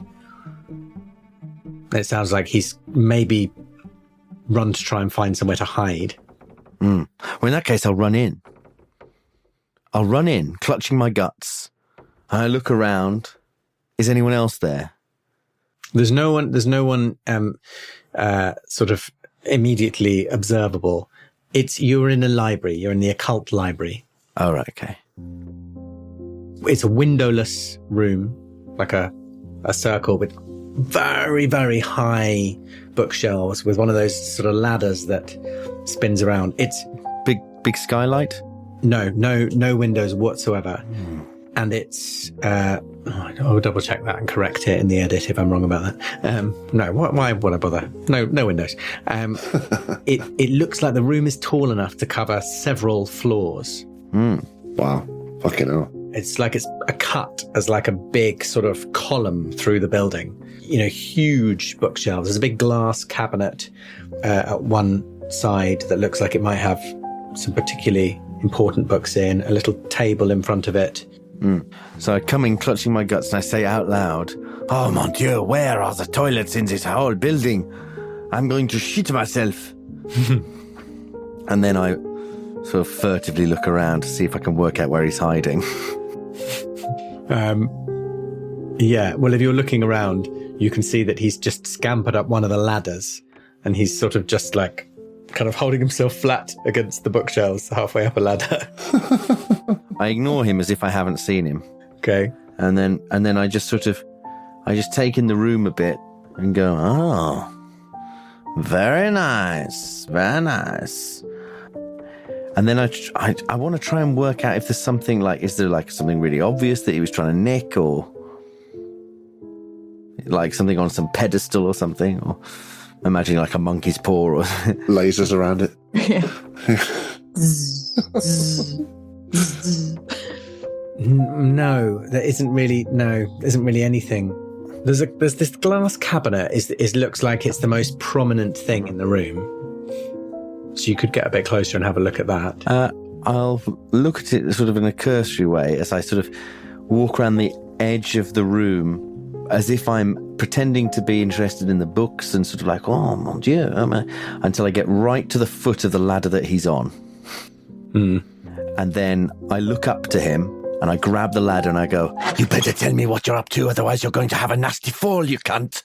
It sounds like he's maybe run to try and find somewhere to hide. Well, in that case, I'll run in. Clutching my guts. I look around. Is anyone else there? There's no one sort of immediately observable. You're in a library. You're in the occult library. Oh, right, okay. It's a windowless room, like a circle with very, very high bookshelves with one of those sort of ladders that spins around. It's big skylight? No windows whatsoever. And it's I'll double check that and correct it in the edit if I'm wrong about that. No, why would I bother? No windows. It looks like the room is tall enough to cover several floors. Wow. Fucking hell. It's like it's a cut as like a big sort of column through the building. Huge bookshelves. There's a big glass cabinet at one side that looks like it might have some particularly important books in, a little table in front of it. So I come in clutching my guts and I say out loud, "Oh mon Dieu, where are the toilets in this whole building? I'm going to shit myself." And then I sort of furtively look around to see if I can work out where he's hiding. Yeah, well, if you're looking around, you can see that he's just scampered up one of the ladders and he's sort of just like kind of holding himself flat against the bookshelves halfway up a ladder. I ignore him as if I haven't seen him. Okay. And then I just take in the room a bit and go, "Oh, very nice, very nice." And then I want to try and work out if there's something like, is there like something really obvious that he was trying to nick, or like something on some pedestal or something, or imagining like a monkey's paw or lasers around it. No, there isn't really anything. There's this glass cabinet. It looks like it's the most prominent thing in the room. So you could get a bit closer and have a look at that. I'll look at it sort of in a cursory way as I sort of walk around the edge of the room as if I'm pretending to be interested in the books and sort of like, "Oh, mon Dieu," until I get right to the foot of the ladder that he's on. And then I look up to him and I grab the ladder and I go, "You better tell me what you're up to, otherwise you're going to have a nasty fall, you cunt."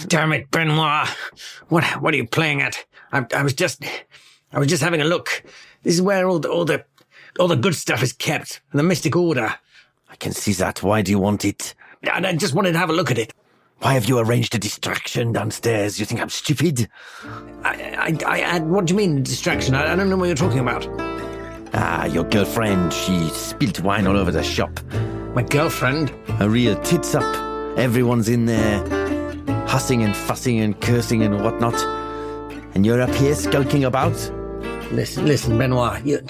Damn it, Benoit. What are you playing at? I was just having a look. This is where all the good stuff is kept, the Mystic Order. I can see that. Why do you want it? I just wanted to have a look at it. Why have you arranged a distraction downstairs? You think I'm stupid? What do you mean, distraction? I don't know what you're talking about. Your girlfriend, she spilled wine all over the shop. My girlfriend? A real tits up. Everyone's in there, hussing and fussing and cursing and whatnot. And you're up here skulking about? Listen, Benoit, you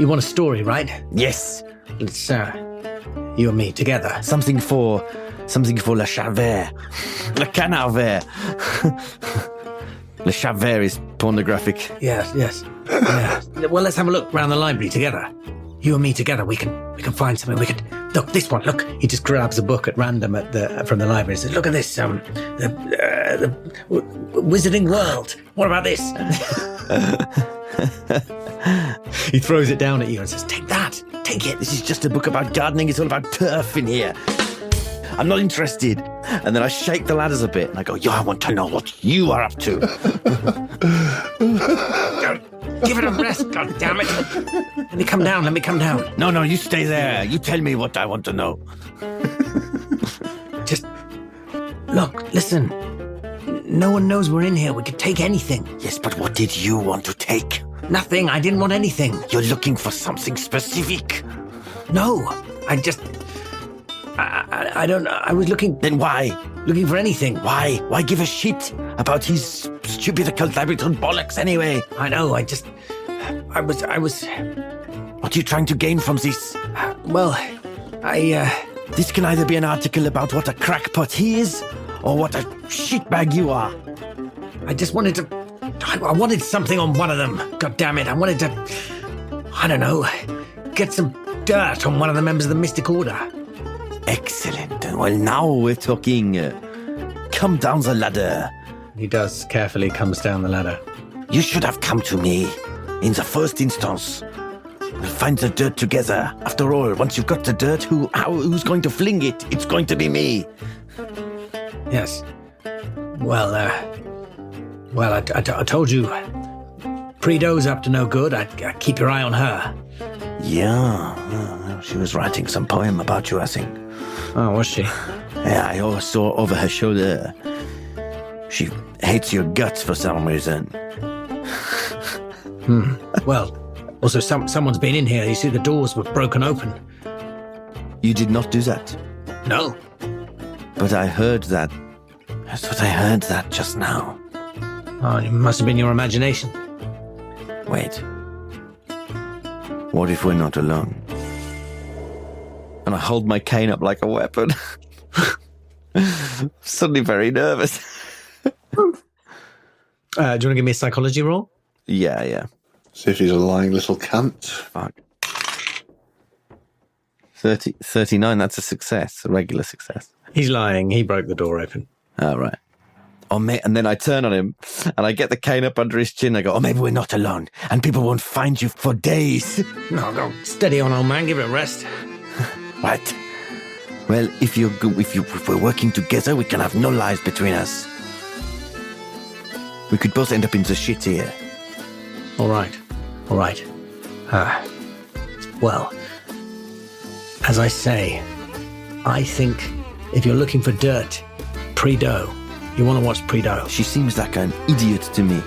want a story, right? Yes. It's, you and me together. Something for Something for Le Chavert. Le Canard. Le Chavert is pornographic. Yes. Yeah. Well, let's have a look around the library together. You and me together, we can find something. We could look this one. Look, he just grabs a book at random from the library and says, "Look at this. The Wizarding World. What about this?" He throws it down at you and says, "Take that. Take it. This is just a book about gardening. It's all about turf in here. I'm not interested." And then I shake the ladders a bit and I go, "I want to know what you are up to." Give it a rest, God damn it! Let me come down. No, you stay there. You tell me what I want to know. Just look, listen. No one knows we're in here. We could take anything. Yes, but what did you want to take? Nothing. I didn't want anything. You're looking for something specific. No, I don't know. I was looking. Then why? Looking for anything. Why? Why give a shit about his stupid occult laboratory bollocks anyway? I know. I was. What are you trying to gain from this? Well, This can either be an article about what a crackpot he is, or what a shitbag you are. I just wanted to. I wanted something on one of them. God damn it! I wanted to. I don't know. Get some dirt on one of the members of the Mystic Order. Excellent. Well, now we're talking. Come down the ladder. He does, carefully comes down the ladder. You should have come to me in the first instance. We'll find the dirt together. After all, once you've got the dirt, who's going to fling it? It's going to be me. Yes. Well, I told you. Prideaux's up to no good. I'd keep your eye on her. Yeah, she was writing some poem about you, I think. Oh, was she? Yeah, I always saw over her shoulder. She hates your guts for some reason. Well, also someone's been in here. You see, the doors were broken open. You did not do that. No. But I heard that. I thought I heard that just now. Oh, it must have been your imagination. Wait. What if we're not alone? And I hold my cane up like a weapon. Suddenly very nervous. Do you want to give me a psychology roll? Yeah. See if he's a lying little cunt. Fuck. 39, that's a success, a regular success. He's lying. He broke the door open. Oh, right. And then I turn on him and I get the cane up under his chin. I go, maybe we're not alone and people won't find you for days. No, go steady on, old man. Give it a rest. Right. Well, if we're working together, we can have no lies between us. We could both end up in the shit here. All right. Well, as I say, I think if you're looking for dirt, Prideaux. You want to watch Prideaux? She seems like an idiot to me.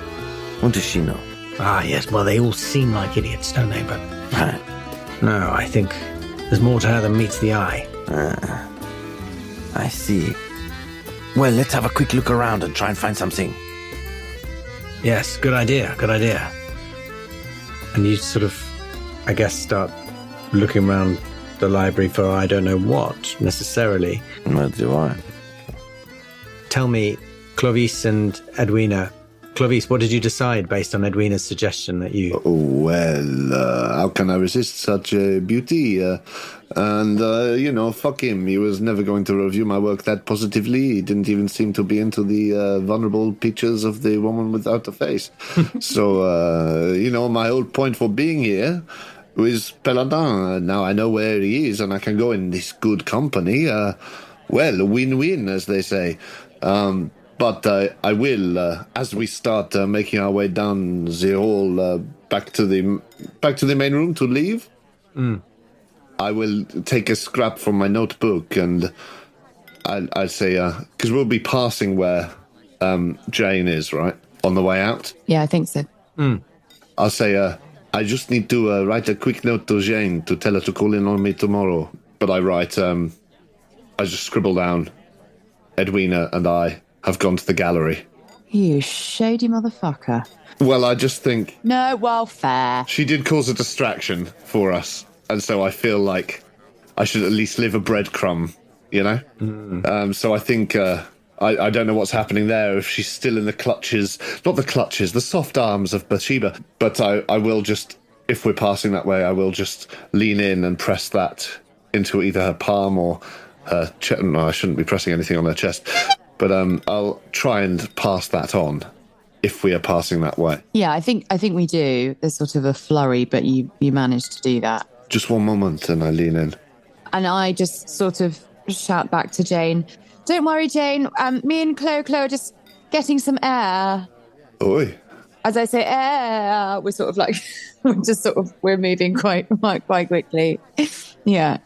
What does she know? Ah, yes. Well, they all seem like idiots, don't they? But Right. no, I think there's more to her than meets the eye. I see. Well, let's have a quick look around and try and find something. Yes, good idea. And you sort of, I guess, start looking around the library for I don't know what, necessarily. What do I? Tell me, Clovis and Edwina. Clovis, what did you decide based on Edwina's suggestion that you... Well, how can I resist such a beauty? Fuck him. He was never going to review my work that positively. He didn't even seem to be into the vulnerable pictures of the woman without a face. So, my whole point for being here was Peladin. Now I know where he is and I can go in this good company. A win-win, as they say. But I will, as we start making our way down the hall back to the main room to leave, I will take a scrap from my notebook and I'll say, because we'll be passing where Jane is, right, on the way out. Yeah, I think so. I'll say, I just need to write a quick note to Jane to tell her to call in on me tomorrow. But I write, I just scribble down, Edwina and I have gone to the gallery. You shady motherfucker. Well, I just think... No, well, fair. She did cause a distraction for us, and so I feel like I should at least leave a breadcrumb, you know? So I think I don't know what's happening there, if she's still in the clutches, not the clutches, the soft arms of Bathsheba, but I will just, if we're passing that way, I will just lean in and press that into either her palm or her chest. No, I shouldn't be pressing anything on her chest, but I'll try and pass that on if we are passing that way. Yeah, I think we do. There's sort of a flurry, but you managed to do that. Just one moment, and I lean in. And I just sort of shout back to Jane, "Don't worry, Jane. Me and Chloe are just getting some air." Oi. As I say air, we're sort of like, we're moving quite quickly. Yeah.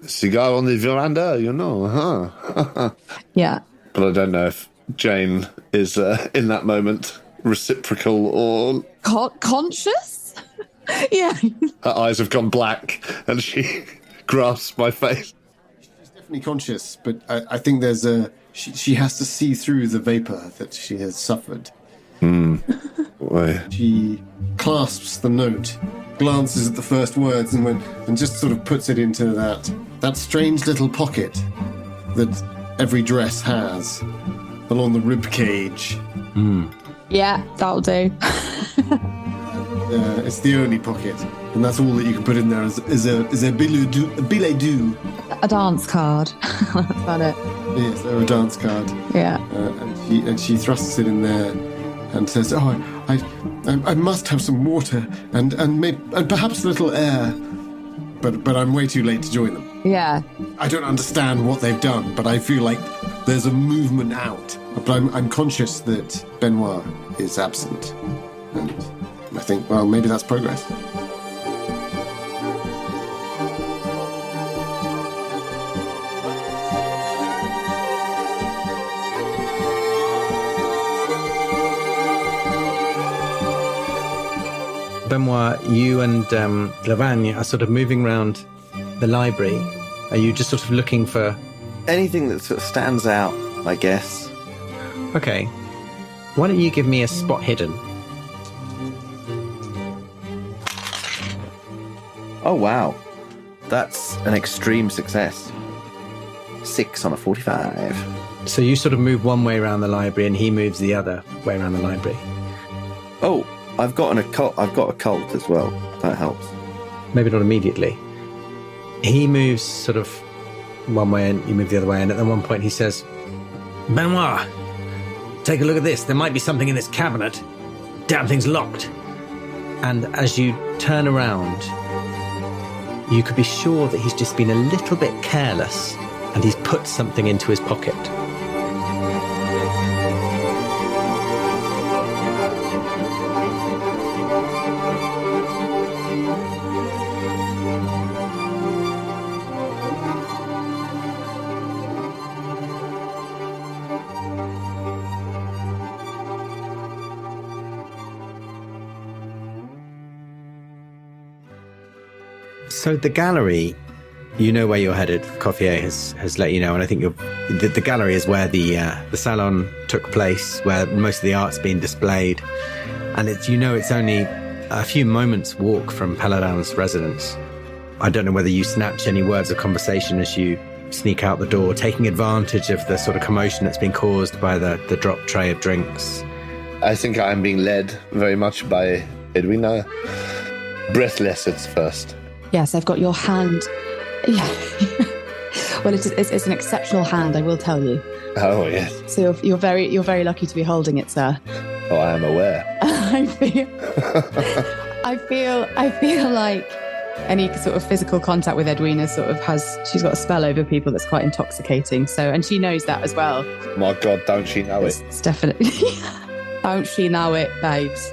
Cigar on the veranda, you know, huh? Yeah. But I don't know if Jane is, in that moment, reciprocal or... Conscious? Yeah. Her eyes have gone black, and she grasps my face. She's definitely conscious, but I think there's she has to see through the vapor that she has suffered. She clasps the note, glances at the first words, and just sort of puts it into that strange little pocket that every dress has along the rib cage. Yeah, that'll do. It's the only pocket, and that's all that you can put in there is a billet doux. A dance card. That's about it. Yes, a dance card. Yeah. And she thrusts it in there and says, "Oh, I must have some water and perhaps a little air, but I'm way too late to join them." Yeah. I don't understand what they've done, but I feel like there's a movement out. But I'm conscious that Benoit is absent, and I think, well, maybe that's progress. Benoit, you and Lavagne are sort of moving around the library. Are you just sort of looking for... Anything that sort of stands out, I guess. Okay. Why don't you give me a spot hidden? Oh, wow. That's an extreme success. 6 on a 45. So you sort of move one way around the library and he moves the other way around the library. Oh, I've got a cult as well. That helps. Maybe not immediately. He moves sort of one way and you move the other way, and at one point he says, "Benoit, take a look at this. There might be something in this cabinet. Damn thing's locked." And as you turn around, you could be sure that he's just been a little bit careless and he's put something into his pocket. So the gallery, you know where you're headed. Coffier has let you know, and I think the gallery is where the salon took place, where most of the art's been displayed, and it's only a few moments' walk from Paladin's residence. I don't know whether you snatch any words of conversation as you sneak out the door, taking advantage of the sort of commotion that's been caused by the dropped tray of drinks. I think I'm being led very much by Edwina. Breathless at first. Yes, I've got your hand. Yeah. Well, it's an exceptional hand, I will tell you. Oh, yes. So you're very lucky to be holding it, sir. Oh, I am aware. I feel like any sort of physical contact with Edwina she's got a spell over people that's quite intoxicating. So, and she knows that as well. My God, don't she know it? It's definitely. Don't she know it, babes?